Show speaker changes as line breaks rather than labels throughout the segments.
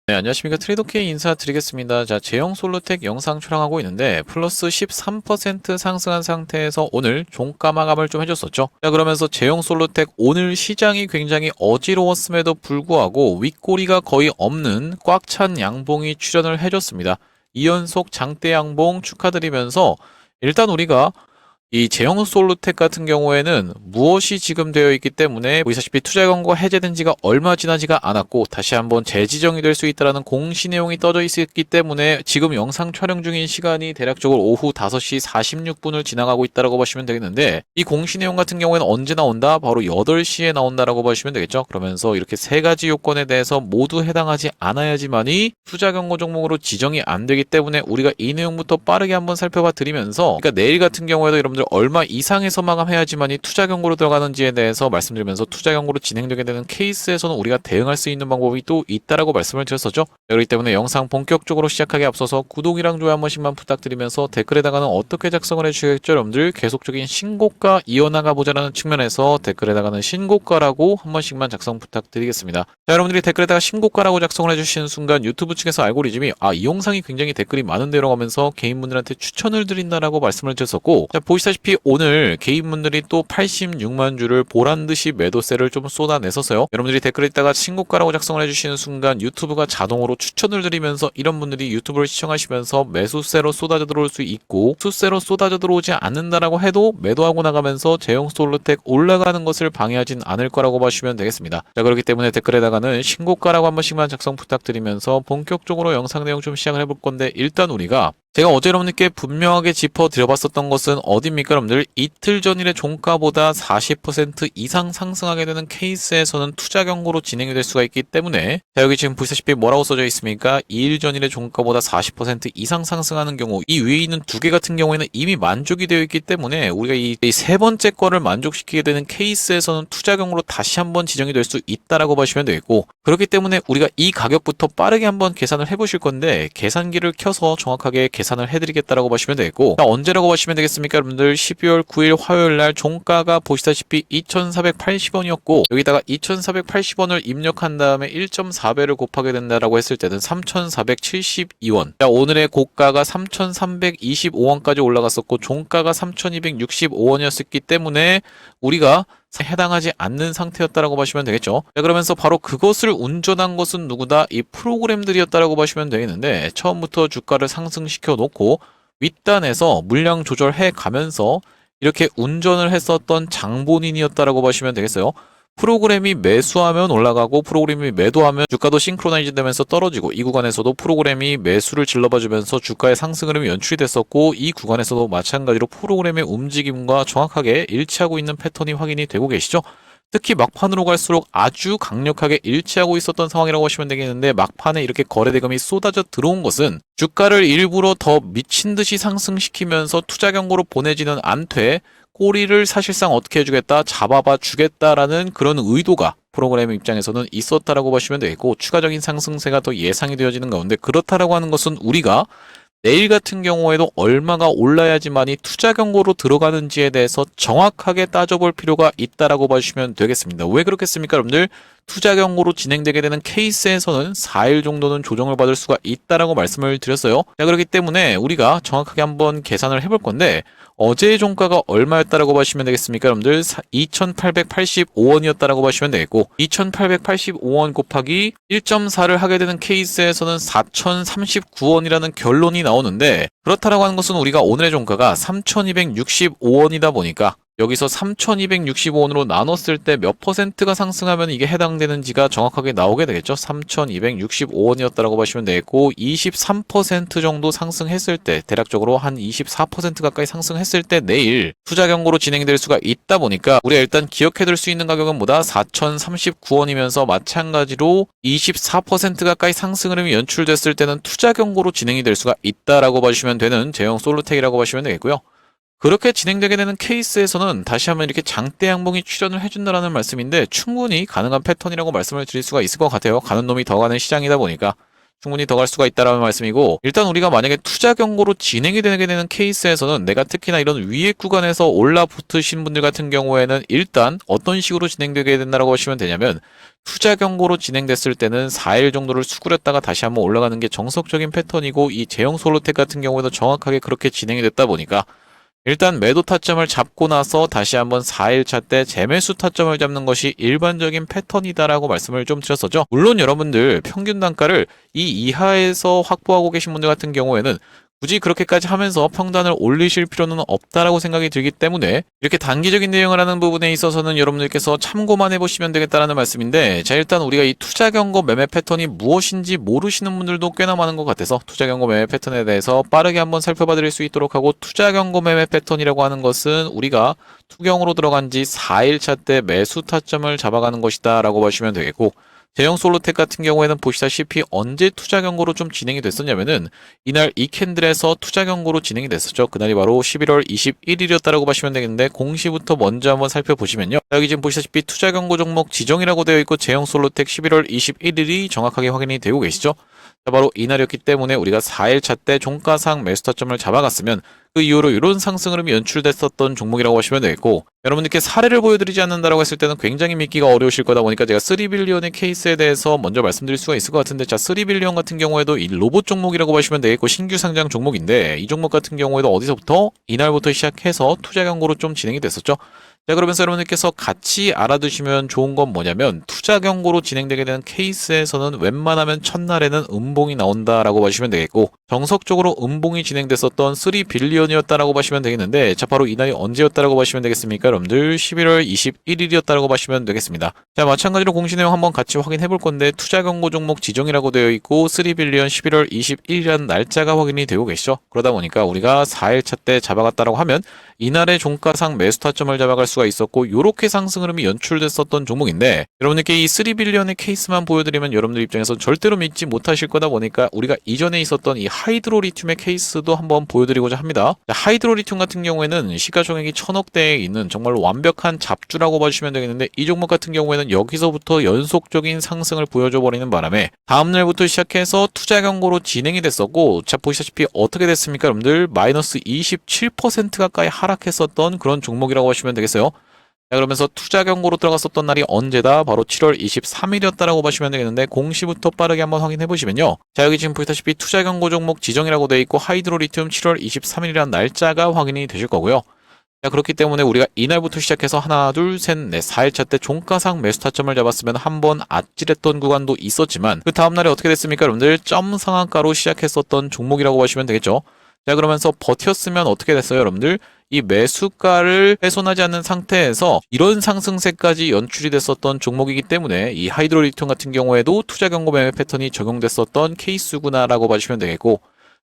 네, 안녕하십니까. 트레이더K 인사드리겠습니다. 자, 제형 솔루텍 영상 촬영하고 있는데 플러스 13% 상승한 상태에서 오늘 종가 마감을 좀 해줬었죠. 자, 그러면서 제형 솔루텍 오늘 시장이 굉장히 어지러웠음에도 불구하고 윗꼬리가 거의 없는 꽉 찬 양봉이 출현을 해줬습니다. 2연속 장대 양봉 축하드리면서 일단 우리가 이 제형 솔루텍 같은 경우에는 무엇이 지금 되어 있기 때문에 보시다시피 투자 광고가 해제된 지가 얼마 지나지가 않았고 다시 한번 재지정이 될 수 있다는 공시 내용이 떠져 있었기 때문에 지금 영상 촬영 중인 시간이 대략적으로 오후 5시 46분을 지나가고 있다고 보시면 되겠는데 이 공시 내용 같은 경우에는 언제 나온다? 바로 8시에 나온다라고 보시면 되겠죠. 그러면서 이렇게 세 가지 요건에 대해서 모두 해당하지 않아야지만이 투자 경고 종목으로 지정이 안 되기 때문에 우리가 이 내용부터 빠르게 한번 살펴봐 드리면서 그러니까 내일 같은 경우에도 여러분들 얼마 이상에서 마감해야지만이 투자 경고로 들어가는지에 대해서 말씀드리면서 투자 경고로 진행되게 되는 케이스에서는 우리가 대응할 수 있는 방법이 또 있다라고 말씀을 드렸었죠. 그렇기 때문에 영상 본격적으로 시작하기 앞서서 구독이랑 좋아요 한 번씩만 부탁드리면서 댓글에다가는 어떻게 작성을 해주시겠죠? 여러분들 계속적인 신고가 이어나가 보자라는 측면에서 댓글에다가는 신고가라고 한 번씩만 작성 부탁드리겠습니다. 자, 여러분들이 댓글에다가 신고가라고 작성을 해주시는 순간 유튜브 측에서 알고리즘이 이 영상이 굉장히 댓글이 많은데요 하면서 개인분들한테 추천을 드린다라고 말씀을 드렸었고, 자, 보시다시피 오늘 개인분들이 또 86만 주를 보란듯이 매도세를 좀 쏟아냈었어요. 여러분들이 댓글에다가 신고가라고 작성을 해주시는 순간 유튜브가 자동으로 추천을 드리면서 이런 분들이 유튜브를 시청하시면서 매수세로 쏟아져 들어올 수 있고 수세로 쏟아져 들어오지 않는다라고 해도 매도하고 나가면서 제형 솔루텍 올라가는 것을 방해하진 않을 거라고 보시면 되겠습니다. 자, 그렇기 때문에 댓글에다가는 신고가라고 한 번씩만 작성 부탁드리면서 본격적으로 영상 내용 좀 시작을 해볼 건데, 일단 우리가 제가 어제 여러분들께 분명하게 짚어드려봤었던 것은 어디입니까? 여러분들 이틀 전일의 종가보다 40% 이상 상승하게 되는 케이스에서는 투자 경고로 진행이 될 수가 있기 때문에, 자, 여기 지금 보시다시피 뭐라고 써져 있습니까? 2일 전일의 종가보다 40% 이상 상승하는 경우, 이 위에 있는 두 개 같은 경우에는 이미 만족이 되어 있기 때문에 우리가 이 세 번째 거를 만족시키게 되는 케이스에서는 투자 경고로 다시 한번 지정이 될 수 있다라고 보시면 되겠고, 그렇기 때문에 우리가 이 가격부터 빠르게 한번 계산을 해보실 건데 계산기를 켜서 정확하게 계산을 해드리겠다라고 보시면 되겠고, 자, 언제라고 보시면 되겠습니까? 여러분들 12월 9일 화요일 날 종가가 보시다시피 2,480원이었고 여기다가 2,480원을 입력한 다음에 1.4배를 곱하게 된다라고 했을 때는 3,472원. 자, 오늘의 고가가 3,325원까지 올라갔었고 종가가 3,265원이었기 때문에 우리가 해당하지 않는 상태였다라고 보시면 되겠죠. 자, 그러면서 바로 그것을 운전한 것은 누구다? 이 프로그램들이었다라고 보시면 되겠는데, 처음부터 주가를 상승시켜 놓고 윗단에서 물량 조절해 가면서 이렇게 운전을 했었던 장본인이었다라고 보시면 되겠어요. 프로그램이 매수하면 올라가고 프로그램이 매도하면 주가도 싱크로나이즈 되면서 떨어지고, 이 구간에서도 프로그램이 매수를 질러봐주면서 주가의 상승 흐름이 연출이 됐었고, 이 구간에서도 마찬가지로 프로그램의 움직임과 정확하게 일치하고 있는 패턴이 확인이 되고 계시죠. 특히 막판으로 갈수록 아주 강력하게 일치하고 있었던 상황이라고 보시면 되겠는데, 막판에 이렇게 거래대금이 쏟아져 들어온 것은 주가를 일부러 더 미친 듯이 상승시키면서 투자 경고로 보내지는 않되 꼬리를 사실상 어떻게 해주겠다, 잡아봐 주겠다라는 그런 의도가 프로그램 입장에서는 있었다라고 보시면 되겠고, 추가적인 상승세가 더 예상이 되어지는 가운데, 그렇다라고 하는 것은 우리가 내일 같은 경우에도 얼마가 올라야지만이 투자 경고로 들어가는지에 대해서 정확하게 따져볼 필요가 있다라고 봐주시면 되겠습니다. 왜 그렇겠습니까, 여러분들? 투자 경고로 진행되게 되는 케이스에서는 4일 정도는 조정을 받을 수가 있다라고 말씀을 드렸어요. 자, 그렇기 때문에 우리가 정확하게 한번 계산을 해볼 건데, 어제의 종가가 얼마였다라고 보시면 되겠습니까, 여러분들? 2,885원이었다라고 보시면 되겠고, 2,885원 곱하기 1.4를 하게 되는 케이스에서는 4,039원이라는 결론이 나오는데, 그렇다라고 하는 것은 우리가 오늘의 종가가 3,265원이다 보니까 여기서 3,265원으로 나눴을 때 몇 퍼센트가 상승하면 이게 해당되는지가 정확하게 나오게 되겠죠. 3,265원이었다라고 보시면 되겠고, 23% 정도 상승했을 때, 대략적으로 한 24% 가까이 상승했을 때 내일 투자 경고로 진행될 수가 있다 보니까 우리가 일단 기억해둘 수 있는 가격은 뭐다? 4,039원이면서 마찬가지로 24% 가까이 상승 흐름이 연출됐을 때는 투자 경고로 진행이 될 수가 있다라고 봐주시면 되는 제형 솔루텍이라고 보시면 되겠고요. 그렇게 진행되게 되는 케이스에서는 다시 한번 이렇게 장대 양봉이 출현을 해준다라는 말씀인데, 충분히 가능한 패턴이라고 말씀을 드릴 수가 있을 것 같아요. 가는 놈이 더 가는 시장이다 보니까 충분히 더 갈 수가 있다라는 말씀이고, 일단 우리가 만약에 투자 경고로 진행이 되게 되는 케이스에서는 내가 특히나 이런 위에 구간에서 올라붙으신 분들 같은 경우에는 일단 어떤 식으로 진행되게 된다라고 하시면 되냐면, 투자 경고로 진행됐을 때는 4일 정도를 수그렸다가 다시 한번 올라가는 게 정석적인 패턴이고, 이 제형 솔로텍 같은 경우에도 정확하게 그렇게 진행이 됐다 보니까 일단 매도 타점을 잡고 나서 다시 한번 4일차 때 재매수 타점을 잡는 것이 일반적인 패턴이다라고 말씀을 좀 드렸었죠. 물론 여러분들 평균 단가를 이 이하에서 확보하고 계신 분들 같은 경우에는 굳이 그렇게까지 하면서 평단을 올리실 필요는 없다라고 생각이 들기 때문에 이렇게 단기적인 대응을 하는 부분에 있어서는 여러분들께서 참고만 해보시면 되겠다라는 말씀인데, 자 일단 우리가 이 투자 경고 매매 패턴이 무엇인지 모르시는 분들도 꽤나 많은 것 같아서 투자 경고 매매 패턴에 대해서 빠르게 한번 살펴봐 드릴 수 있도록 하고, 투자 경고 매매 패턴이라고 하는 것은 우리가 투경으로 들어간 지 4일차 때 매수 타점을 잡아가는 것이다 라고 보시면 되겠고, 제형 솔로텍 같은 경우에는 보시다시피 언제 투자 경고로 좀 진행이 됐었냐면은 이날 이 캔들에서 투자 경고로 진행이 됐었죠. 그날이 바로 11월 21일이었다라고 보시면 되겠는데, 공시부터 먼저 한번 살펴보시면요. 여기 지금 보시다시피 투자 경고 종목 지정이라고 되어 있고 제형 솔로텍 11월 21일이 정확하게 확인이 되고 계시죠. 자, 바로 이날이었기 때문에 우리가 4일차 때 종가상 매수 타점을 잡아갔으면 그 이후로 이런 상승 흐름이 연출됐었던 종목이라고 하시면 되겠고, 여러분들께 사례를 보여드리지 않는다라고 했을 때는 굉장히 믿기가 어려우실 거다 보니까 제가 3빌리언의 케이스에 대해서 먼저 말씀드릴 수가 있을 것 같은데, 자 3빌리언 같은 경우에도 이 로봇 종목이라고 보시면 되겠고 신규 상장 종목인데, 이 종목 같은 경우에도 어디서부터 이날부터 시작해서 투자 경고로 좀 진행이 됐었죠. 자 그러면서 여러분들께서 같이 알아두시면 좋은 건 뭐냐면, 투자 경고로 진행되게 되는 케이스에서는 웬만하면 첫날에는 음봉이 나온다라고 보시면 되겠고, 정석적으로 음봉이 진행됐었던 3빌리언이었다라고 보시면 되겠는데, 자 바로 이날이 언제였다라고 보시면 되겠습니까? 여러분들 11월 21일이었다라고 보시면 되겠습니다. 자 마찬가지로 공시 내용 한번 같이 확인해 볼 건데, 투자 경고 종목 지정이라고 되어 있고 3빌리언 11월 21일이라는 날짜가 확인이 되고 계시죠. 그러다 보니까 우리가 4일차 때 잡아갔다라고 하면 이날의 종가상 매수 타점을 잡아갈 수가 있었고, 요렇게 상승 흐름이 연출됐었던 종목인데, 여러분들께 이 3빌리언의 케이스만 보여드리면 여러분들 입장에서 절대로 믿지 못하실 거다 보니까 우리가 이전에 있었던 이 하이드로리튬의 케이스도 한번 보여드리고자 합니다. 하이드로리튬 같은 경우에는 시가총액이 1000억대에 있는 정말 완벽한 잡주라고 봐주시면 되겠는데, 이 종목 같은 경우에는 여기서부터 연속적인 상승을 보여줘 버리는 바람에 다음날부터 시작해서 투자 경고로 진행이 됐었고, 자 보시다시피 어떻게 됐습니까? 여러분들 마이너스 27% 가까이 하락했었던 그런 종목이라고 하시면 되겠어요. 자, 그러면서 투자 경고로 들어갔었던 날이 언제다? 바로 7월 23일이었다라고 보시면 되겠는데, 공시부터 빠르게 한번 확인해 보시면요. 자, 여기 지금 보시다시피 투자 경고 종목 지정이라고 되어 있고 하이드로리튬 7월 23일이라는 날짜가 확인이 되실 거고요. 자, 그렇기 때문에 우리가 이날부터 시작해서 하나, 둘, 셋, 넷, 4일차 때 종가상 매수 타점을 잡았으면 한번 아찔했던 구간도 있었지만, 그 다음날에 어떻게 됐습니까? 여러분들 점 상한가로 시작했었던 종목이라고 보시면 되겠죠. 자 그러면서 버텼으면 어떻게 됐어요? 여러분들 이 매수가를 훼손하지 않는 상태에서 이런 상승세까지 연출이 됐었던 종목이기 때문에 이 하이드로리튬 같은 경우에도 투자 경고 매매 패턴이 적용됐었던 케이스구나라고 봐주시면 되겠고,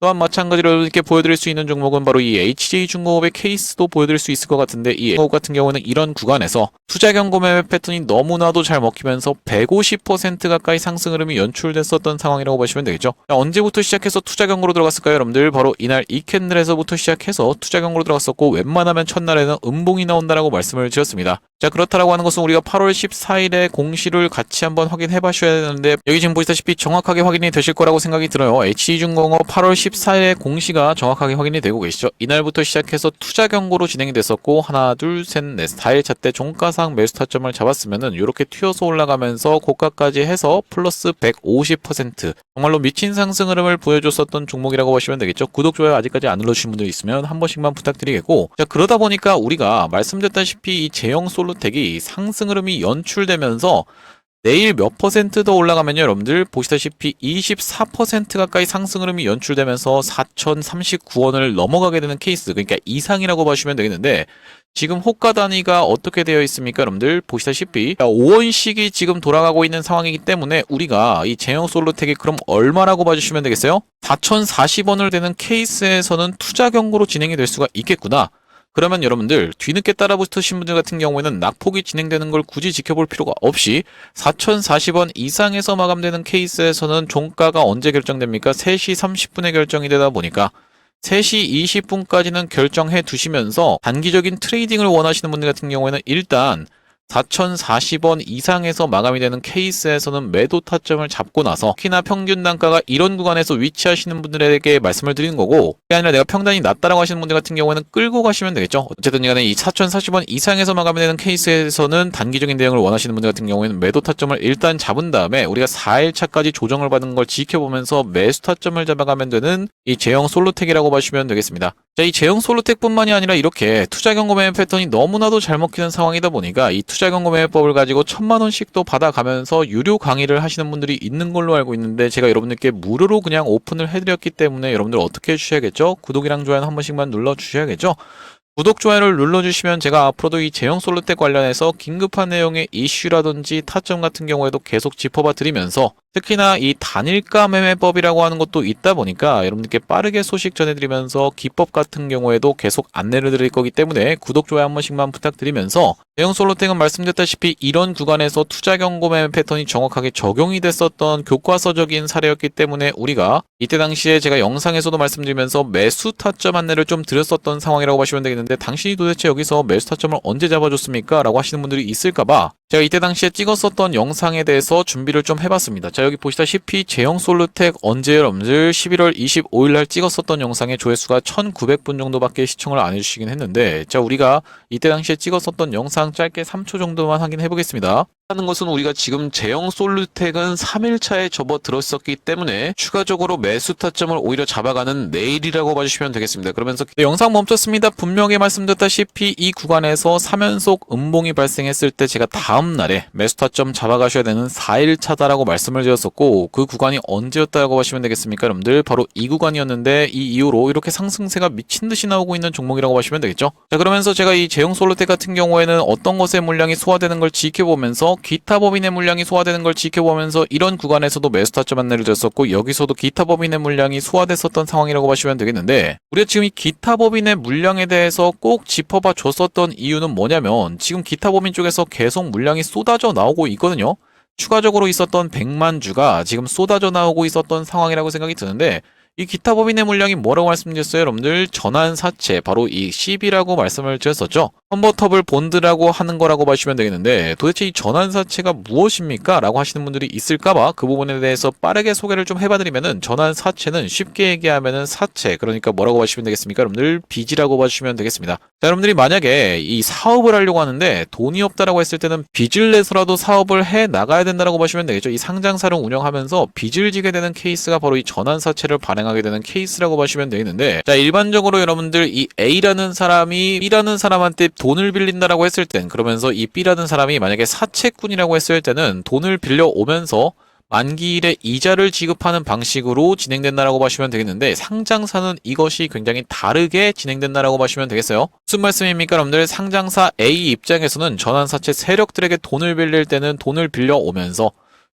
또한 마찬가지로 이렇게 보여드릴 수 있는 종목은 바로 이 HJ중공업의 케이스도 보여드릴 수 있을 것 같은데, 이 중공업 같은 경우는 이런 구간에서 투자 경고 매매 패턴이 너무나도 잘 먹히면서 150% 가까이 상승 흐름이 연출됐었던 상황이라고 보시면 되겠죠. 자, 언제부터 시작해서 투자 경고로 들어갔을까요? 여러분들 바로 이날 이 캔들에서부터 시작해서 투자 경고로 들어갔었고, 웬만하면 첫날에는 음봉이 나온다라고 말씀을 드렸습니다. 자 그렇다라고 하는 것은 우리가 8월 14일에 공시를 같이 한번 확인해 봐셔야 되는데, 여기 지금 보시다시피 정확하게 확인이 되실 거라고 생각이 들어요. HJ중공업 8월 14일에 공시가 정확하게 확인이 되고 계시죠. 이날부터 시작해서 투자 경고로 진행이 됐었고, 하나, 둘, 셋, 넷, 4일차 때 종가상 매수 타점을 잡았으면은 이렇게 튀어서 올라가면서 고가까지 해서 플러스 150% 정말로 미친 상승 흐름을 보여줬었던 종목이라고 보시면 되겠죠. 구독, 좋아요 아직까지 안 눌러주신 분들 있으면 한 번씩만 부탁드리겠고, 자 그러다 보니까 우리가 말씀드렸다시피 이 제형 솔로텍이 상승 흐름이 연출되면서 내일 몇 퍼센트 더 올라가면요, 여러분들 보시다시피 24% 가까이 상승 흐름이 연출되면서 4,039원을 넘어가게 되는 케이스, 그러니까 이상이라고 보시면 되겠는데, 지금 호가 단위가 어떻게 되어 있습니까? 여러분들 보시다시피 5원씩이 지금 돌아가고 있는 상황이기 때문에 우리가 이 제형 솔로텍이 그럼 얼마라고 봐주시면 되겠어요? 4,040원을 되는 케이스에서는 투자 경고로 진행이 될 수가 있겠구나. 그러면 여러분들 뒤늦게 따라붙으신 분들 같은 경우에는 낙폭이 진행되는 걸 굳이 지켜볼 필요가 없이 4,040원 이상에서 마감되는 케이스에서는 종가가 언제 결정됩니까? 3시 30분에 결정이 되다 보니까 3시 20분까지는 결정해 두시면서 단기적인 트레이딩을 원하시는 분들 같은 경우에는 일단 4,040원 이상에서 마감이 되는 케이스에서는 매도 타점을 잡고 나서 특히나 평균 단가가 이런 구간에서 위치하시는 분들에게 말씀을 드리는 거고, 그게 아니라 내가 평단이 낮다라고 하시는 분들 같은 경우에는 끌고 가시면 되겠죠. 어쨌든 간에 이 4,040원 이상에서 마감이 되는 케이스에서는 단기적인 대응을 원하시는 분들 같은 경우에는 매도 타점을 일단 잡은 다음에 우리가 4일차까지 조정을 받는 걸 지켜보면서 매수 타점을 잡아가면 되는 이 제형 솔루텍이라고 보시면 되겠습니다. 자, 이 제형 솔루텍뿐만이 아니라 이렇게 투자 경고 매매 패턴이 너무나도 잘 먹히는 상황이다 보니까 이 투자 경고 매매법을 가지고 1,000만 원씩도 받아가면서 유료 강의를 하시는 분들이 있는 걸로 알고 있는데, 제가 여러분들께 무료로 그냥 오픈을 해드렸기 때문에 여러분들 어떻게 해주셔야겠죠? 구독이랑 좋아요 한 번씩만 눌러주셔야겠죠? 구독, 좋아요를 눌러주시면 제가 앞으로도 이 제형 솔루텍 관련해서 긴급한 내용의 이슈라든지 타점 같은 경우에도 계속 짚어봐 드리면서, 특히나 이 단일가 매매법이라고 하는 것도 있다 보니까 여러분들께 빠르게 소식 전해드리면서 기법 같은 경우에도 계속 안내를 드릴 거기 때문에 구독, 좋아요 한 번씩만 부탁드리면서, 제형 솔루텍은 말씀드렸다시피 이런 구간에서 투자 경고 매매 패턴이 정확하게 적용이 됐었던 교과서적인 사례였기 때문에 우리가 이때 당시에 제가 영상에서도 말씀드리면서 매수 타점 안내를 좀 드렸었던 상황이라고 보시면 되겠는데, 당신이 도대체 여기서 매수 타점을 언제 잡아줬습니까? 라고 하시는 분들이 있을까봐 제가 이때 당시에 찍었었던 영상에 대해서 준비를 좀 해봤습니다. 자, 여기 보시다시피 제형 솔루텍 언제 여러분들 11월 25일 날 찍었었던 영상의 조회수가 1,900분 정도밖에 시청을 안 해주시긴 했는데, 자, 우리가 이때 당시에 찍었었던 영상 짧게 3초 정도만 확인해 보겠습니다. 하는 것은 우리가 지금 제형 솔루텍은 3일차에 접어들었었기 때문에 추가적으로 매수 타점을 오히려 잡아가는 내일이라고 봐주시면 되겠습니다. 그러면서 영상 멈췄습니다. 분명히 말씀드렸다시피 이 구간에서 3연속 음봉이 발생했을 때 제가 다음 날에 매수 타점 잡아가셔야 되는 4일차다라고 말씀을 드렸었고, 그 구간이 언제였다고 보시면 되겠습니까? 여러분들 바로 이 구간이었는데, 이 이후로 이렇게 상승세가 미친듯이 나오고 있는 종목이라고 보시면 되겠죠. 자, 그러면서 제가 이 제형 솔루텍 같은 경우에는 어떤 것의 물량이 소화되는 걸 지켜보면서, 기타 법인의 물량이 소화되는 걸 지켜보면서 이런 구간에서도 매수 타점 안내를 드렸었고, 여기서도 기타 법인의 물량이 소화됐었던 상황이라고 보시면 되겠는데, 우리가 지금 이 기타 법인의 물량에 대해서 꼭 짚어봐 줬었던 이유는 뭐냐면, 지금 기타 법인 쪽에서 계속 물량이 쏟아져 나오고 있거든요. 추가적으로 있었던 100만 주가 지금 쏟아져 나오고 있었던 상황이라고 생각이 드는데, 이 기타 법인의 물량이 뭐라고 말씀드렸어요? 여러분들 전환사채, 바로 이 CB라고 말씀을 드렸었죠. 컨버터블 본드라고 하는 거라고 보시면 되겠는데, 도대체 이 전환사채가 무엇입니까? 라고 하시는 분들이 있을까봐 그 부분에 대해서 빠르게 소개를 좀 해봐드리면은, 전환사채는 쉽게 얘기하면은 사채, 그러니까 뭐라고 보시면 되겠습니까? 여러분들 빚이라고 봐주시면 되겠습니다. 자, 여러분들이 만약에 이 사업을 하려고 하는데 돈이 없다라고 했을 때는 빚을 내서라도 사업을 해 나가야 된다라고 보시면 되겠죠. 이 상장사를 운영하면서 빚을 지게 되는 케이스가 바로 이 전환사채를 발행하게 되는 케이스라고 보시면 되겠는데, 자, 일반적으로 여러분들 이 A라는 사람이 B라는 사람한테 돈을 빌린다라고 했을 땐, 그러면서 이 B라는 사람이 만약에 사채꾼이라고 했을 때는 돈을 빌려오면서 만기일에 이자를 지급하는 방식으로 진행된다라고 보시면 되겠는데, 상장사는 이것이 굉장히 다르게 진행된다라고 보시면 되겠어요. 무슨 말씀입니까? 여러분들 상장사 A 입장에서는 전환사채 세력들에게 돈을 빌릴 때는 돈을 빌려오면서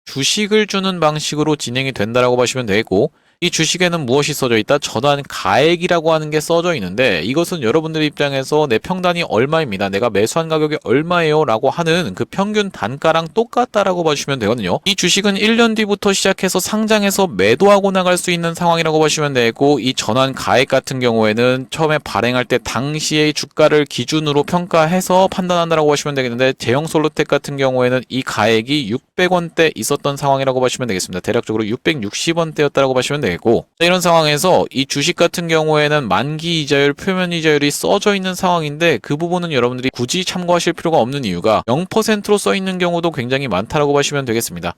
주식을 주는 방식으로 진행이 된다라고 보시면 되겠고, 이 주식에는 무엇이 써져 있다? 전환 가액이라고 하는 게 써져 있는데, 이것은 여러분들 입장에서 내 평단이 얼마입니다, 내가 매수한 가격이 얼마예요? 라고 하는 그 평균 단가랑 똑같다라고 봐주시면 되거든요. 이 주식은 1년 뒤부터 시작해서 상장해서 매도하고 나갈 수 있는 상황이라고 보시면 되고, 이 전환 가액 같은 경우에는 처음에 발행할 때 당시의 주가를 기준으로 평가해서 판단한다라고 보시면 되겠는데, 제형 솔루텍 같은 경우에는 이 가액이 600원대 있었던 상황이라고 보시면 되겠습니다. 대략적으로 660원대였다라고 보시면 되겠고, 이런 상황에서 이 주식 같은 경우에는 만기 이자율, 표면 이자율이 써져 있는 상황인데, 그 부분은 여러분들이 굳이 참고하실 필요가 없는 이유가 0%로 써 있는 경우도 굉장히 많다라고 보시면 되겠습니다.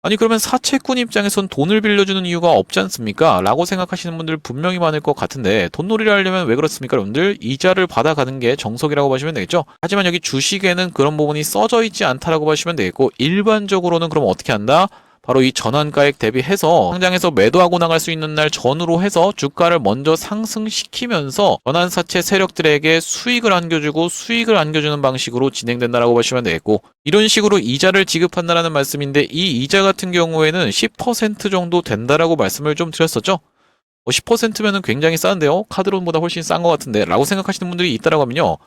아니, 그러면 사채꾼 입장에선 돈을 빌려주는 이유가 없지 않습니까? 라고 생각하시는 분들 분명히 많을 것 같은데, 돈놀이를 하려면 왜 그렇습니까? 여러분들 이자를 받아가는 게 정석이라고 보시면 되겠죠. 하지만 여기 주식에는 그런 부분이 써져 있지 않다라고 보시면 되겠고, 일반적으로는 그럼 어떻게 한다? 바로 이 전환가액 대비해서 상장에서 매도하고 나갈 수 있는 날 전후로 해서 주가를 먼저 상승시키면서 전환사채 세력들에게 수익을 안겨주고 수익을 안겨주는 방식으로 진행된다라고 보시면 되겠고, 이런 식으로 이자를 지급한다라는 말씀인데, 이 이자 같은 경우에는 10% 정도 된다라고 말씀을 좀 드렸었죠. 10%면은 굉장히 싼데요? 카드론보다 훨씬 싼 것 같은데? 라고 생각하시는 분들이 있다라고 하면요,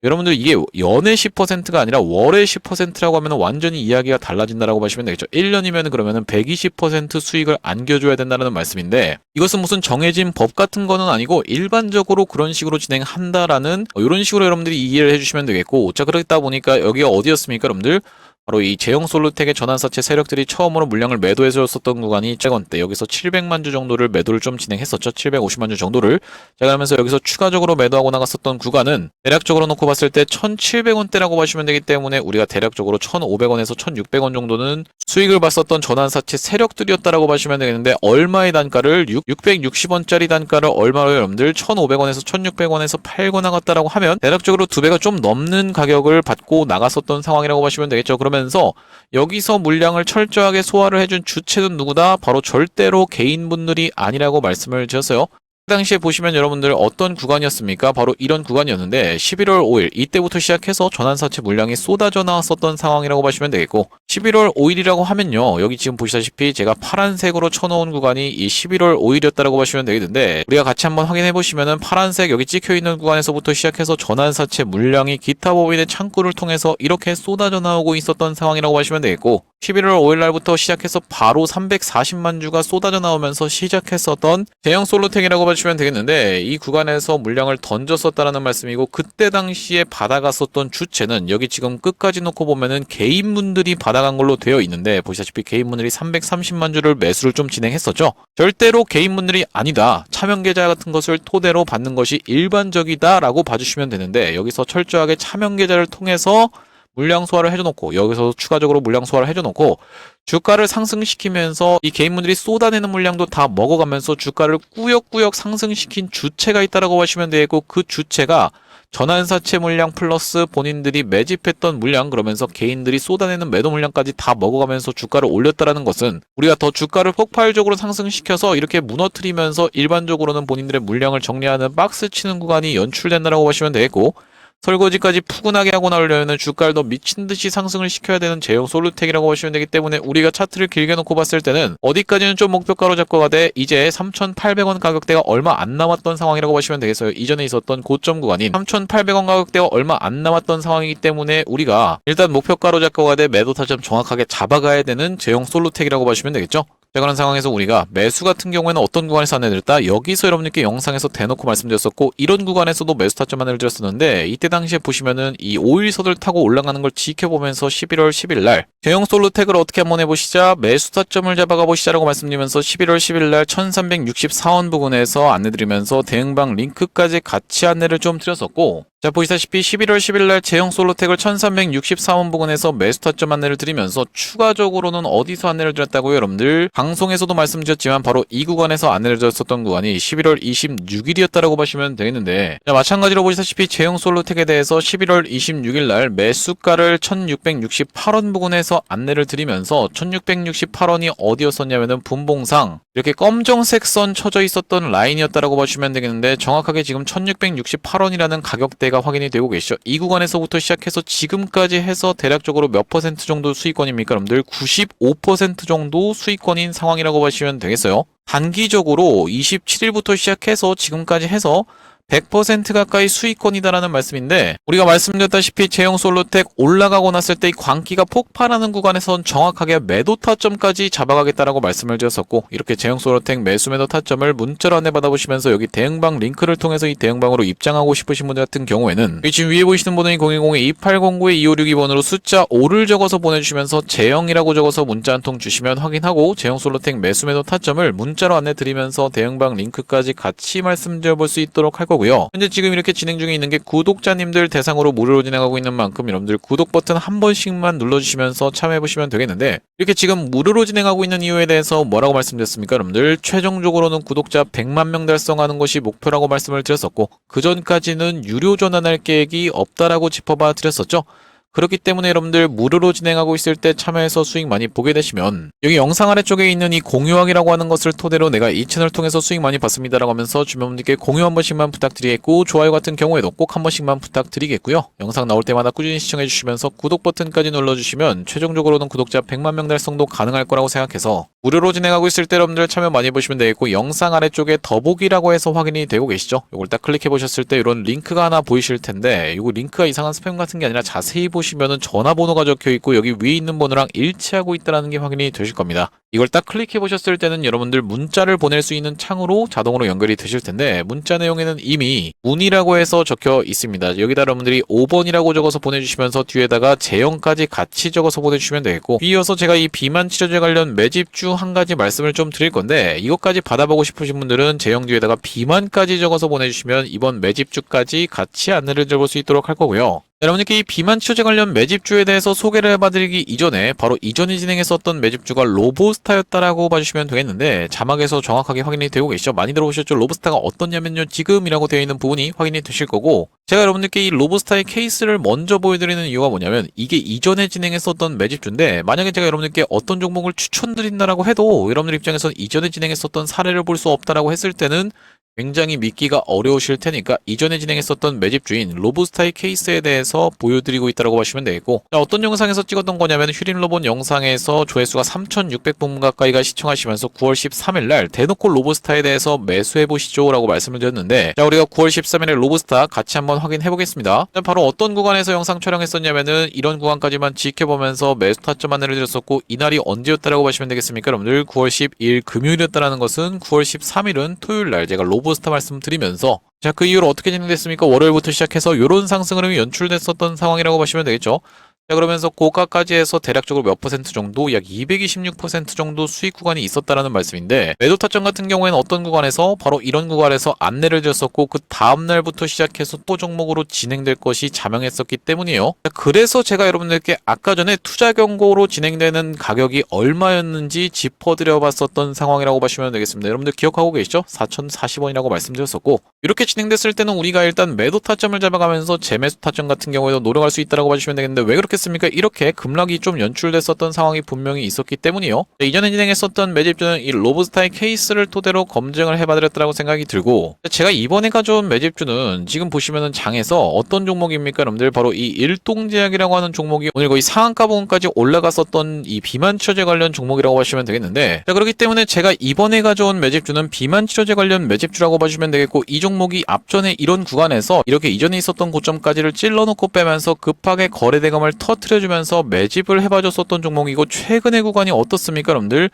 여러분들 이게 연의 10%가 아니라 월의 10%라고 하면 완전히 이야기가 달라진다라고 보시면 되겠죠. 1년이면 그러면은 120% 수익을 안겨줘야 된다는 말씀인데, 이것은 무슨 정해진 법 같은 거는 아니고 일반적으로 그런 식으로 진행한다라는 이런 식으로 여러분들이 이해를 해주시면 되겠고, 자 그러다 보니까 여기가 어디였습니까 여러분들? 바로 이 제형 솔루텍의 전환사채 세력들이 처음으로 물량을 매도해줬었던 구간이 최건때 여기서 700만 주 정도를 매도를 좀 진행했었죠. 750만 주 정도를. 자 그러면서 여기서 추가적으로 매도하고 나갔었던 구간은 대략적으로 놓고 봤을 때 1,700원대라고 보시면 되기 때문에 우리가 대략적으로 1,500원에서 1,600원 정도는 수익을 봤었던 전환사채 세력들이었다라고 보시면 되겠는데, 얼마의 단가를 660원짜리 단가를 얼마로 여러분들 1,500원에서 1,600원에서 팔고 나갔다라고 하면 대략적으로 2배가 좀 넘는 가격을 받고 나갔었던 상황이라고 보시면 되겠죠. 그러면서 여기서 물량을 철저하게 소화를 해준 주체는 누구다? 바로 절대로 개인분들이 아니라고 말씀을 드렸어요. 그 당시에 보시면 여러분들 어떤 구간이었습니까? 바로 이런 구간이었는데 11월 5일 이때부터 시작해서 전환사채 물량이 쏟아져 나왔었던 상황이라고 보시면 되겠고, 11월 5일이라고 하면요, 여기 지금 보시다시피 제가 파란색으로 쳐놓은 구간이 이 11월 5일이었다라고 보시면 되겠는데, 우리가 같이 한번 확인해 보시면은 파란색 여기 찍혀있는 구간에서부터 시작해서 전환사채 물량이 기타 법인의 창구를 통해서 이렇게 쏟아져 나오고 있었던 상황이라고 보시면 되겠고, 11월 5일 날부터 시작해서 바로 340만 주가 쏟아져 나오면서 시작했었던 제형 솔루텍이라고 봐주시면 되겠는데, 이 구간에서 물량을 던졌었다라는 말씀이고, 그때 당시에 받아갔었던 주체는 여기 지금 끝까지 놓고 보면은 개인분들이 받아간 걸로 되어 있는데, 보시다시피 개인분들이 330만 주를 매수를 좀 진행했었죠. 절대로 개인분들이 아니다, 차명계좌 같은 것을 토대로 받는 것이 일반적이다 라고 봐주시면 되는데, 여기서 철저하게 차명계좌를 통해서 물량 소화를 해줘놓고, 여기서 추가적으로 물량 소화를 해줘놓고 주가를 상승시키면서 이 개인분들이 쏟아내는 물량도 다 먹어가면서 주가를 꾸역꾸역 상승시킨 주체가 있다라고 보시면 되겠고, 그 주체가 전환사채 물량 플러스 본인들이 매집했던 물량, 그러면서 개인들이 쏟아내는 매도 물량까지 다 먹어가면서 주가를 올렸다라는 것은, 우리가 더 주가를 폭발적으로 상승시켜서 이렇게 무너뜨리면서 일반적으로는 본인들의 물량을 정리하는 박스 치는 구간이 연출된다라고 보시면 되겠고, 설거지까지 푸근하게 하고 나오려면 주가를 더 미친듯이 상승을 시켜야 되는 제형 솔루텍이라고 보시면 되기 때문에, 우리가 차트를 길게 놓고 봤을 때는 어디까지는 좀 목표가로 잡고 가되 이제 3,800원 가격대가 얼마 안 남았던 상황이라고 보시면 되겠어요. 이전에 있었던 고점 구간인 3,800원 가격대가 얼마 안 남았던 상황이기 때문에 우리가 일단 목표가로 잡고 가되 매도 타점 정확하게 잡아가야 되는 제형 솔루텍이라고 보시면 되겠죠. 자, 그런 상황에서 우리가 매수 같은 경우에는 어떤 구간에서 안내드렸다? 여기서 여러분들께 영상에서 대놓고 말씀드렸었고, 이런 구간에서도 매수 타점 안내를 드렸었는데, 이때 당시에 보시면은 이 5일선을 타고 올라가는 걸 지켜보면서 11월 10일 날 제형 솔루텍을 어떻게 한번 해보시자, 매수 타점을 잡아가 보시자라고 말씀드리면서 11월 10일 날 1364원 부근에서 안내드리면서 대응방 링크까지 같이 안내를 좀 드렸었고, 자 보시다시피 11월 10일 날 제형 솔루텍을 1364원 부근에서 매수 타점 안내를 드리면서 추가적으로는 어디서 안내를 드렸다고요 여러분들? 방송에서도 말씀드렸지만 바로 이 구간에서 안내를 드렸었던 구간이 11월 26일이었다라고 보시면 되겠는데, 자, 마찬가지로 보시다시피 제형 솔루텍에 대해서 11월 26일 날 매수가를 1668원 부근에서 안내를 드리면서 1668원이 어디였었냐면은 분봉상 이렇게 검정색 선 쳐져 있었던 라인이었다라고 보시면 되겠는데, 정확하게 지금 1668원이라는 가격대가 확인이 되고 계시죠. 이 구간에서부터 시작해서 지금까지 해서 대략적으로 몇 퍼센트 정도 수익권입니까 여러분들? 95% 정도 수익권인 상황이라고 보시면 되겠어요. 단기적으로 27일부터 시작해서 지금까지 해서 100% 가까이 수익권이다라는 말씀인데, 우리가 말씀드렸다시피 제형 솔루텍 올라가고 났을 때 이 광기가 폭발하는 구간에선 정확하게 매도 타점까지 잡아가겠다라고 말씀을 드렸었고, 이렇게 제형 솔루텍 매수 매도 타점을 문자로 안내 받아보시면서 여기 대응방 링크를 통해서 이 대응방으로 입장하고 싶으신 분들 같은 경우에는 지금 위에 보이시는 번호인 010-2809-2562번으로 숫자 5를 적어서 보내주시면서 제형이라고 적어서 문자 한 통 주시면 확인하고, 제형 솔루텍 매수 매도 타점을 문자로 안내 드리면서 대응방 링크까지 같이 말씀드려볼 수 있도록 할 거고요. 현재 지금 이렇게 진행 중에 있는 게 구독자님들 대상으로 무료로 진행하고 있는 만큼 여러분들 구독 버튼 한 번씩만 눌러주시면서 참여해보시면 되겠는데, 이렇게 지금 무료로 진행하고 있는 이유에 대해서 뭐라고 말씀드렸습니까 여러분들? 최종적으로는 구독자 100만 명 달성하는 것이 목표라고 말씀을 드렸었고, 그 전까지는 유료 전환할 계획이 없다라고 짚어봐 드렸었죠. 그렇기 때문에 여러분들 무료로 진행하고 있을 때 참여해서 수익 많이 보게 되시면 여기 영상 아래쪽에 있는 이 공유하기라고 하는 것을 토대로 내가 이 채널 통해서 수익 많이 받습니다라고 하면서 주변 분들께 공유 한 번씩만 부탁드리겠고, 좋아요 같은 경우에도 꼭 한 번씩만 부탁드리겠고요. 영상 나올 때마다 꾸준히 시청해 주시면서 구독 버튼까지 눌러주시면 최종적으로는 구독자 100만 명 달성도 가능할 거라고 생각해서 무료로 진행하고 있을 때 여러분들 참여 많이 보시면 되겠고, 영상 아래쪽에 더보기라고 해서 확인이 되고 계시죠? 이걸 딱 클릭해 보셨을 때 이런 링크가 하나 보이실 텐데, 이거 링크가 이상한 스팸 같은 게 아니라 자세히 보시면은 전화번호가 적혀 있고 여기 위에 있는 번호랑 일치하고 있다는 게 확인이 되실 겁니다. 이걸 딱 클릭해 보셨을 때는 여러분들 문자를 보낼 수 있는 창으로 자동으로 연결이 되실 텐데, 문자 내용에는 이미 문의라고 해서 적혀 있습니다. 여기다 여러분들이 5번이라고 적어서 보내주시면서 뒤에다가 제형까지 같이 적어서 보내주시면 되겠고, 이어서 제가 이 비만 치료제 관련 매집주 한 가지 말씀을 좀 드릴 건데, 이것까지 받아보고 싶으신 분들은 제형 뒤에다가 비만까지 적어서 보내주시면 이번 매집주까지 같이 안내를 드려볼 수 있도록 할 거고요. 여러분께 이 비만 치료제 관련 매집주에 대해서 소개를 해봐드리기 이전에 바로 이전에 진행했었던 매집주가 로보스타였다라고 봐주시면 되겠는데, 자막에서 정확하게 확인이 되고 계시죠? 많이 들어보셨죠? 로보스타가 어떻냐면요, 지금이라고 되어 있는 부분이 확인이 되실 거고, 제가 여러분들께 이 로보스타의 케이스를 먼저 보여드리는 이유가 뭐냐면, 이게 이전에 진행했었던 매집주인데, 만약에 제가 여러분들께 어떤 종목을 추천드린다라고 해도 여러분들 입장에서는 이전에 진행했었던 사례를 볼 수 없다라고 했을 때는 굉장히 믿기가 어려우실 테니까 이전에 진행했었던 매집주인 로보스타의 케이스에 대해서 보여드리고 있다고 보시면 되겠고, 자, 어떤 영상에서 찍었던 거냐면 휴림로봇 영상에서 조회수가 3,600분 가까이가 시청하시면서 9월 13일날 대놓고 로보스타에 대해서 매수해보시죠 라고 말씀을 드렸는데, 자, 우리가 9월 13일에 로보스타 같이 한번 확인해 보겠습니다. 바로 어떤 구간에서 영상 촬영했었냐면은 이런 구간까지만 지켜보면서 매수 타점 안내를 드렸었고, 이날이 언제였다라고 보시면 되겠습니까? 여러분들 9월 12일 금요일이었다라는 것은 9월 13일은 토요일날 제가 로보스타 말씀드리면서, 자, 그 이후로 어떻게 진행됐습니까? 월요일부터 시작해서 이런 상승 흐름이 연출됐었던 상황이라고 보시면 되겠죠. 자, 그러면서 고가까지 해서 대략적으로 몇 퍼센트 정도, 약 226% 정도 수익 구간이 있었다라는 말씀인데, 매도 타점 같은 경우에는 어떤 구간에서 바로 이런 구간에서 안내를 드렸었고, 그 다음날부터 시작해서 또 종목으로 진행될 것이 자명했었기 때문이에요. 자, 그래서 제가 여러분들께 아까 전에 투자 경고로 진행되는 가격이 얼마였는지 짚어드려 봤었던 상황이라고 보시면 되겠습니다. 여러분들 기억하고 계시죠? 4,040원이라고 말씀드렸었고, 이렇게 진행됐을 때는 우리가 일단 매도 타점을 잡아가면서 재매수 타점 같은 경우에도 노력할 수 있다고 봐주시면 되겠는데, 왜 그렇게 이렇게 급락이 좀 연출됐었던 상황이 분명히 있었기 때문이요. 이전에 진행했었던 매집주는 이 로보스타의 케이스를 토대로 검증을 해봐드렸다고 생각이 들고, 제가 이번에 가져온 매집주는 지금 보시면은 장에서 어떤 종목입니까? 여러분들 바로 이 일동제약이라고 하는 종목이 오늘 거의 상한가 부분까지 올라갔었던 이 비만 치료제 관련 종목이라고 보시면 되겠는데, 자, 그렇기 때문에 제가 이번에 가져온 매집주는 비만 치료제 관련 매집주라고 봐주시면 되겠고, 이 종목이 앞전에 이런 구간에서 이렇게 이전에 있었던 고점까지를 찔러놓고 빼면서 급하게 거래대금을 터트려주면서 매집을 해봐줬었던 종목이고, 최근의 구간이 어떻습니까 여러분들?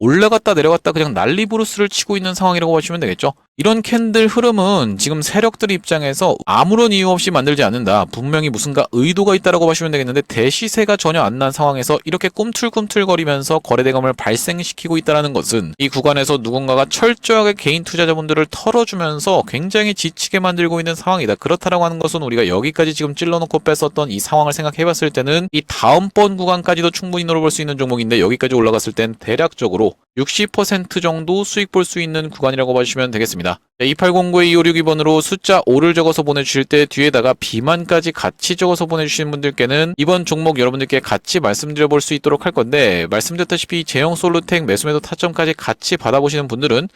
올라갔다 내려갔다 그냥 난리 부르스를 치고 있는 상황이라고 보시면 되겠죠. 이런 캔들 흐름은 지금 세력들 입장에서 아무런 이유 없이 만들지 않는다, 분명히 무슨가 의도가 있다라고 보시면 되겠는데, 대시세가 전혀 안 난 상황에서 이렇게 꿈틀꿈틀거리면서 거래대금을 발생시키고 있다는 것은 이 구간에서 누군가가 철저하게 개인 투자자분들을 털어주면서 굉장히 지치게 만들고 있는 상황이다. 그렇다라고 하는 것은 우리가 여기까지 지금 찔러놓고 뺐었던 이 상황을 생각해봤을 때는 이 다음번 구간까지도 충분히 노려볼 수 있는 종목인데, 여기까지 올라갔을 땐 대략적으로 60% 정도 수익 볼 수 있는 구간이라고 봐주시면 되겠습니다. 2809-2562번으로 숫자 5를 적어서 보내주실 때 뒤에다가 비만까지 같이 적어서 보내주시는 분들께는 이번 종목 여러분들께 같이 말씀드려 볼 수 있도록 할 건데, 말씀드렸다시피 제형 솔루텍 매수매도 타점까지 같이 받아보시는 분들은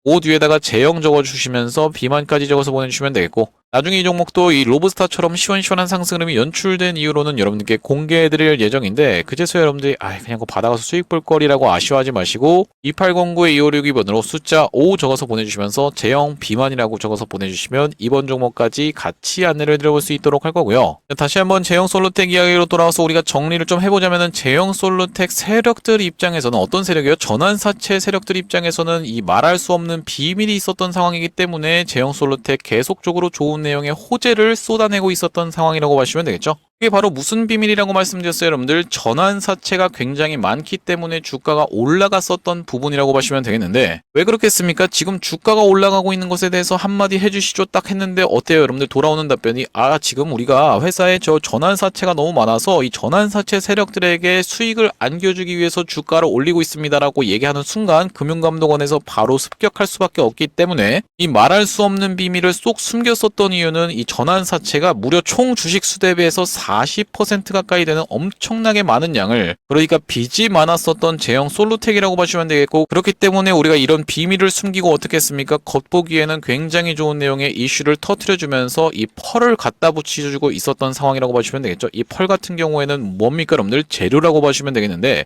O 뒤에다가 제형 적어주시면서 비만까지 적어서 보내주시면 되겠고, 나중에 이 종목도 이 로브스타처럼 시원시원한 상승 흐름이 연출된 이유로는 여러분들께 공개해드릴 예정인데, 그제서야 여러분들이 그냥 그거 받아가서 수익 볼 거리라고 아쉬워하지 마시고 2809-2562번으로 숫자 5 적어서 보내주시면서 제형 비만이라고 적어서 보내주시면 이번 종목까지 같이 안내를 드려볼 수 있도록 할 거고요. 다시 한번 제형 솔루텍 이야기로 돌아와서 우리가 정리를 좀 해보자면은, 제형 솔루텍 세력들 입장에서는 어떤 세력이요? 전환사채 세력들 입장에서는 이 말할 수 없는 비밀이 있었던 상황이기 때문에 제형 솔루텍 계속적으로 좋은 내용의 호재를 쏟아내고 있었던 상황이라고 보시면 되겠죠. 이게 바로 무슨 비밀이라고 말씀드렸어요 여러분들? 전환사채가 굉장히 많기 때문에 주가가 올라갔었던 부분이라고 보시면 되겠는데, 왜 그렇겠습니까? 지금 주가가 올라가고 있는 것에 대해서 한마디 해주시죠 딱 했는데 어때요 여러분들? 돌아오는 답변이 지금 우리가 회사에 저 전환사채가 너무 많아서 이 전환사채 세력들에게 수익을 안겨주기 위해서 주가를 올리고 있습니다 라고 얘기하는 순간 금융감독원에서 바로 습격할 수밖에 없기 때문에, 이 말할 수 없는 비밀을 쏙 숨겼었던 이유는 이 전환사채가 무려 총 주식 수 대비해서 40% 가까이 되는 엄청나게 많은 양을, 그러니까 빚이 많았었던 제형 솔루텍이라고 보시면 되겠고, 그렇기 때문에 우리가 이런 비밀을 숨기고 어떻게 했습니까? 겉보기에는 굉장히 좋은 내용의 이슈를 터트려주면서 이 펄을 갖다 붙여주고 있었던 상황이라고 보시면 되겠죠. 이 펄 같은 경우에는 뭡니까 여러분들? 재료라고 보시면 되겠는데,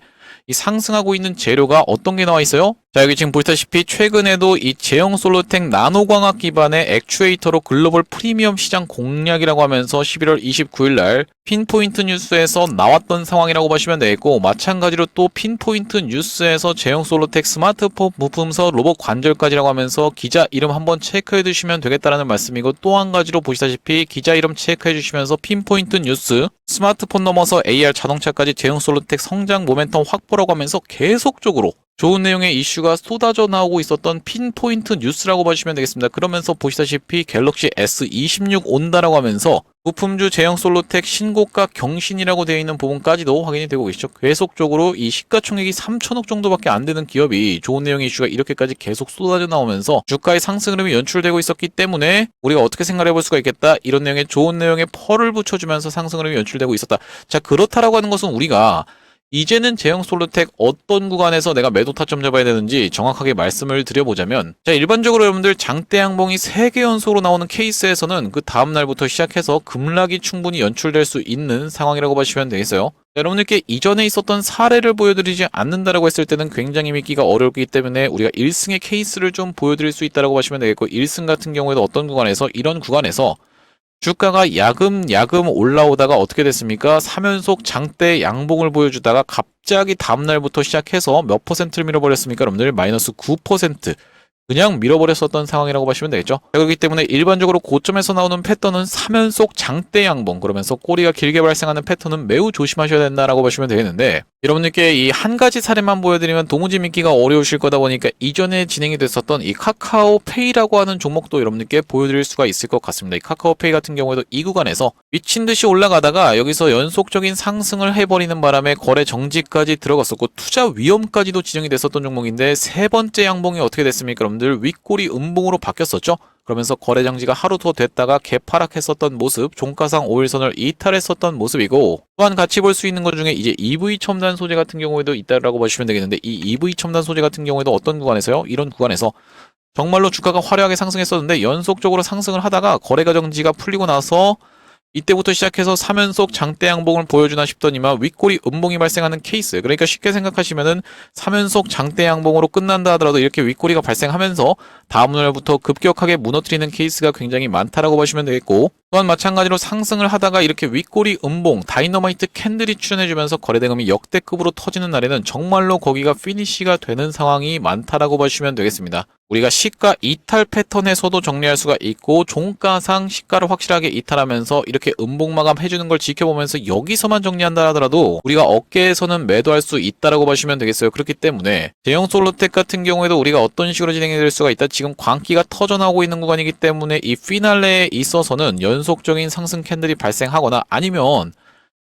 이 상승하고 있는 재료가 어떤 게 나와 있어요? 자, 여기 지금 보시다시피 최근에도 이 제형 솔루텍 나노광학 기반의 액추에이터로 글로벌 프리미엄 시장 공략이라고 하면서 11월 29일 날 핀포인트 뉴스에서 나왔던 상황이라고 보시면 되겠고, 마찬가지로 또 핀포인트 뉴스에서 제형 솔루텍 스마트폰 부품서 로봇 관절까지라고 하면서 기자 이름 한번 체크해 두시면 되겠다라는 말씀이고, 또 한 가지로 보시다시피 기자 이름 체크해 주시면서 핀포인트 뉴스 스마트폰 넘어서 AR 자동차까지 제형 솔루텍 성장 모멘텀 확보라고 하면서 계속적으로 좋은 내용의 이슈가 쏟아져 나오고 있었던 핀포인트 뉴스라고 보시면 되겠습니다. 그러면서 보시다시피 갤럭시 S26 온다라고 하면서 부품주 제형 솔루텍 신고가 경신이라고 되어 있는 부분까지도 확인이 되고 계시죠. 계속적으로 이 시가총액이 3천억 정도밖에 안 되는 기업이 좋은 내용의 이슈가 이렇게까지 계속 쏟아져 나오면서 주가의 상승 흐름이 연출되고 있었기 때문에 우리가 어떻게 생각해 볼 수가 있겠다. 이런 내용의 좋은 내용의 펄을 붙여주면서 상승 흐름이 연출되고 있었다. 자, 그렇다라고 하는 것은 우리가 이제는 제형 솔루텍 어떤 구간에서 내가 매도 타점 잡아야 되는지 정확하게 말씀을 드려보자면, 자, 일반적으로 여러분들 장대 양봉이 3개 연속으로 나오는 케이스에서는 그 다음날부터 시작해서 급락이 충분히 연출될 수 있는 상황이라고 보시면 되겠어요. 여러분들께 이전에 있었던 사례를 보여드리지 않는다라고 했을 때는 굉장히 믿기가 어렵기 때문에 우리가 1승의 케이스를 좀 보여드릴 수 있다라고 보시면 되겠고, 1승 같은 경우에도 어떤 구간에서 이런 구간에서 주가가 야금야금 올라오다가 어떻게 됐습니까? 3연속 장대 양봉을 보여주다가 갑자기 다음날부터 시작해서 몇 퍼센트를 밀어버렸습니까? 여러분들 마이너스 9%. 그냥 밀어버렸었던 상황이라고 보시면 되겠죠. 그렇기 때문에 일반적으로 고점에서 나오는 패턴은 3연속 장대 양봉, 그러면서 꼬리가 길게 발생하는 패턴은 매우 조심하셔야 된다라고 보시면 되겠는데, 여러분들께 이 한 가지 사례만 보여드리면 도무지 믿기가 어려우실 거다 보니까 이전에 진행이 됐었던 이 카카오페이라고 하는 종목도 여러분들께 보여드릴 수가 있을 것 같습니다. 이 카카오페이 같은 경우에도 이 구간에서 미친 듯이 올라가다가 여기서 연속적인 상승을 해버리는 바람에 거래 정지까지 들어갔었고 투자 위험까지도 지정이 됐었던 종목인데, 세 번째 양봉이 어떻게 됐습니까? 여러분들 윗꼬리 음봉으로 바뀌었었죠. 그러면서 거래 정지가 하루 더 됐다가 개파락했었던 모습, 종가상 5일선을 이탈했었던 모습이고, 또한 같이 볼 수 있는 것 중에 이제 EV 첨단 소재 같은 경우에도 있다라고 보시면 되겠는데, 이 EV 첨단 소재 같은 경우에도 어떤 구간에서요? 이런 구간에서 정말로 주가가 화려하게 상승했었는데 연속적으로 상승을 하다가 거래가 정지가 풀리고 나서 이때부터 시작해서 3연속 장대 양봉을 보여주나 싶더니만 윗꼬리 음봉이 발생하는 케이스. 그러니까 쉽게 생각하시면은 3연속 장대 양봉으로 끝난다 하더라도 이렇게 윗꼬리가 발생하면서 다음날부터 급격하게 무너뜨리는 케이스가 굉장히 많다라고 보시면 되겠고, 또한 마찬가지로 상승을 하다가 이렇게 윗꼬리 음봉, 다이너마이트 캔들이 출현해주면서 거래대금이 역대급으로 터지는 날에는 정말로 거기가 피니쉬가 되는 상황이 많다라고 보시면 되겠습니다. 우리가 시가 이탈 패턴에서도 정리할 수가 있고, 종가상 시가를 확실하게 이탈하면서 이렇게 음봉 마감 해주는 걸 지켜보면서 여기서만 정리한다 하더라도 우리가 어깨에서는 매도할 수 있다라고 보시면 되겠어요. 그렇기 때문에 제형 솔루텍 같은 경우에도 우리가 어떤 식으로 진행이 될 수가 있다. 지금 광기가 터져나오고 있는 구간이기 때문에 이 피날레에 있어서는 연속적인 상승 캔들이 발생하거나 아니면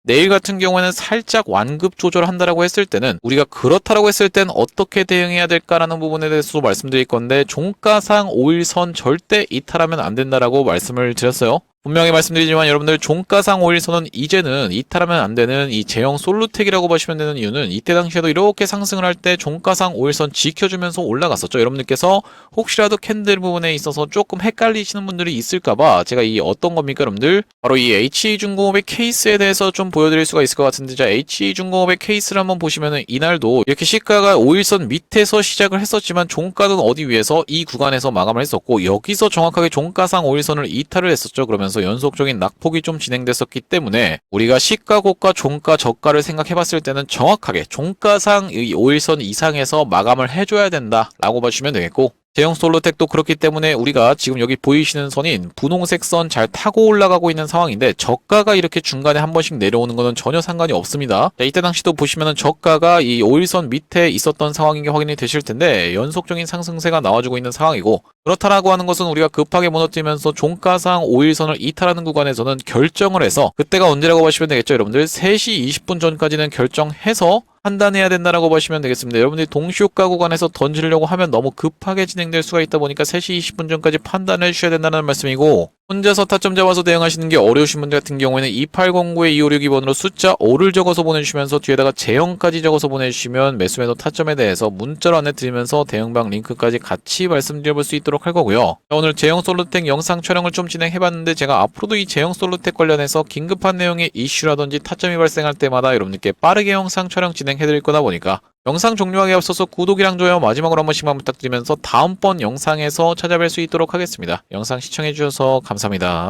내일 같은 경우에는 살짝 완급 조절한다라고 했을 때는 우리가 그렇다라고 했을 땐 어떻게 대응해야 될까라는 부분에 대해서도 말씀드릴 건데, 종가상 5일선 절대 이탈하면 안 된다라고 말씀을 드렸어요. 분명히 말씀드리지만 여러분들 종가상 5일선은 이제는 이탈하면 안 되는 이 제형 솔루텍이라고 보시면 되는 이유는 이때 당시에도 이렇게 상승을 할 때 종가상 5일선 지켜주면서 올라갔었죠. 여러분들께서 혹시라도 캔들 부분에 있어서 조금 헷갈리시는 분들이 있을까봐 제가 이 어떤 겁니까 여러분들? 바로 이 HE중공업의 케이스에 대해서 좀 보여드릴 수가 있을 것 같은데, 자, HE중공업의 케이스를 한번 보시면은 이날도 이렇게 시가가 5일선 밑에서 시작을 했었지만 종가는 어디 위에서 이 구간에서 마감을 했었고, 여기서 정확하게 종가상 5일선을 이탈을 했었죠. 그러면서 연속적인 낙폭이 좀 진행됐었기 때문에 우리가 시가 고가 종가 저가를 생각해 봤을 때는 정확하게 종가상 이 5일선 이상에서 마감을 해줘야 된다라고 보시면 되겠고, 제형 솔루텍도 그렇기 때문에 우리가 지금 여기 보이시는 선인 분홍색 선 잘 타고 올라가고 있는 상황인데, 저가가 이렇게 중간에 한 번씩 내려오는 것은 전혀 상관이 없습니다. 자, 이때 당시도 보시면은 저가가 이 5일선 밑에 있었던 상황인 게 확인이 되실 텐데 연속적인 상승세가 나와주고 있는 상황이고, 그렇다라고 하는 것은 우리가 급하게 무너뜨리면서 종가상 5일선을 이탈하는 구간에서는 결정을 해서, 그때가 언제라고 보시면 되겠죠. 여러분들 3시 20분 전까지는 결정해서 판단해야 된다라고 보시면 되겠습니다. 여러분들이 동시효과 구간에서 던지려고 하면 너무 급하게 진행될 수가 있다 보니까 3시 20분 전까지 판단해 주셔야 된다는 말씀이고, 혼자서 타점 잡아서 대응하시는 게 어려우신 분들 같은 경우에는 2809-2562번으로 숫자 5를 적어서 보내주시면서 뒤에다가 제형까지 적어서 보내주시면 매수매도 타점에 대해서 문자로 안내 드리면서 대응방 링크까지 같이 말씀드려볼 수 있도록 할 거고요. 오늘 제형 솔루텍 영상 촬영을 좀 진행해봤는데 제가 앞으로도 이 제형 솔루텍 관련해서 긴급한 내용의 이슈라든지 타점이 발생할 때마다 여러분들께 빠르게 영상 촬영 진행해드릴 거다 보니까 영상 종료하기 앞서서 구독이랑 좋아요 마지막으로 한 번씩만 부탁드리면서 다음번 영상에서 찾아뵐 수 있도록 하겠습니다. 영상 시청해주셔서 감사합니다.